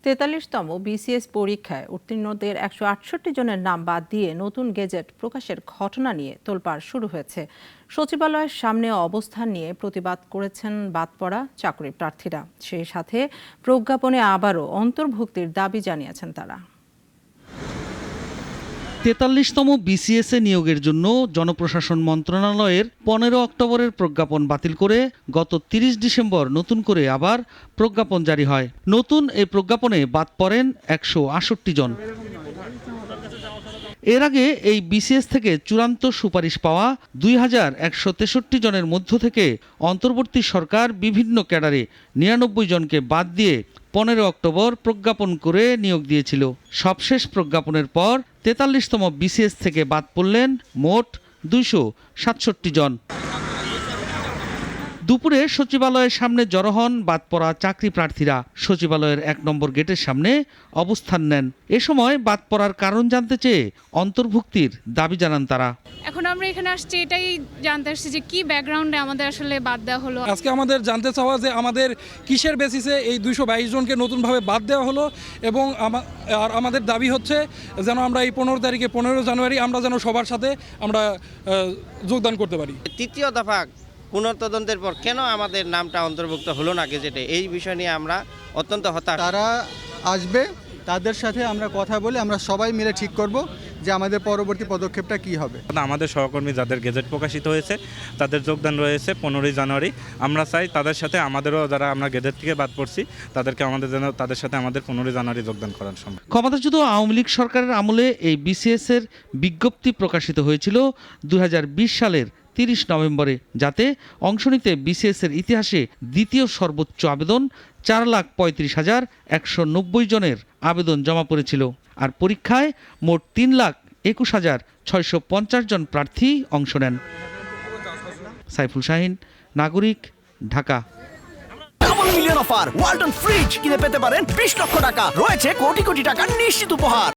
৪৩তম BCS পরীক্ষায় উত্তীর্ণদের ১৬৮ জনের নাম বাদ দিয়ে নতুন গেজেট প্রকাশের ঘটনা নিয়ে তোলপাড় শুরু হয়েছে। সচিবালয়ের সামনে অবস্থান নিয়ে প্রতিবাদ করেছেন বাদ পড়া চাকরি প্রার্থীরা। সেই সাথে প্রজ্ঞাপনে আবারও অন্তর্ভুক্তির দাবি জানিয়েছেন তারা। ৪৩তম বিসিএসএ নিয়োগের জন্য জনপ্রশাসন মন্ত্রণালয়ের ১৫ অক্টোবরের প্রজ্ঞাপন বাতিল করে গত ৩০ ডিসেম্বর নতুন করে আবার প্রজ্ঞাপন জারি হয়। নতুন এই প্রজ্ঞাপনে বাদ পড়েন ১৬৮ জন। এর আগে এই বিসিএস থেকে চূড়ান্ত সুপারিশ পাওয়া ২,১৬৩ জনের মধ্য থেকে অন্তর্বর্তী সরকার বিভিন্ন ক্যাডারে ৯৯ জনকে বাদ দিয়ে ১৫ অক্টোবর প্রজ্ঞাপন করে নিয়োগ দিয়েছিল। সবশেষ প্রজ্ঞাপনের পর ৪৩তম বিসিএস থেকে বাদ পড়লেন মোট ২৬৭ জন। দুপুরে সচিবালয়ের সামনে জড়ো হন বাদ পড়া চাকরি প্রার্থীরা। সচিবালয়ের ১ নম্বর গেটের সামনে অবস্থান নেন। এ সময় বাদ পড়ার কারণ জানতে চেয়ে অন্তর্ভুক্তির দাবি জানান তারা। এখন আমরা এখানে আসছি এটাই জানতে আসছি যে কি ব্যাকগ্রাউন্ডে আমাদের আসলে বাদ দেওয়া হলো। আজকে আমাদের জানতে চাওয়া যে আমাদের কিসের বেসিসে এই ২২২ জনকে নতুনভাবে বাদ দেওয়া হলো, এবং আমাদের দাবি হচ্ছে যেন আমরা এই ১৫ তারিখে ১৫ জানুয়ারি আমরা যেন সবার সাথে আমরা যোগদান করতে পারি। তৃতীয় দফা পুনর্তদন্তের পর কেন আমাদের নামটা অন্তর্ভুক্ত হলো না গেজেটে, এই বিষয় নিয়ে আমরা অত্যন্ত হতাশ। তারা আসবে, তাদের সাথে আমরা কথা বলে আমরা সবাই মিলে ঠিক করব যে আমাদের পরবর্তী পদক্ষেপটা কি হবে। আমাদের সহকর্মী যাদের গেজেট প্রকাশিত হয়েছে তাদের যোগদান রয়েছে ১৫ই জানুয়ারি। আমরা চাই তাদের সাথে আমাদেরও, যারা আমরা গেজেট থেকে বাদ পড়ছি তাদেরকে আমাদের যেন তাদের সাথে আমাদের ১৫ই জানুয়ারি যোগদান করার সম্ভব। ক্ষমতাচ্যুত আওয়ামী লীগ সরকারের আমলে এই বিসিএস এর বিজ্ঞপ্তি প্রকাশিত হয়েছিল ২০২০ সালের ৩০ নভেম্বরে, যাতে অংশ নিতে বিসিএস এর ইতিহাসে দ্বিতীয় সর্বোচ্চ আবেদন ৪,৩৫,১৯০ জনের আবেদন জমা পড়েছিল। আর পরীক্ষায় মোট ৩,২১,৬৫০ জন প্রার্থী অংশ নেন। সাইফুল শাহিন, নাগরিক, Dhaka. Double million offer Walton fridge কিনে পেতে পারেন ২০ লক্ষ টাকা, রয়েছে কোটি কোটি টাকার নিশ্চিত উপহার।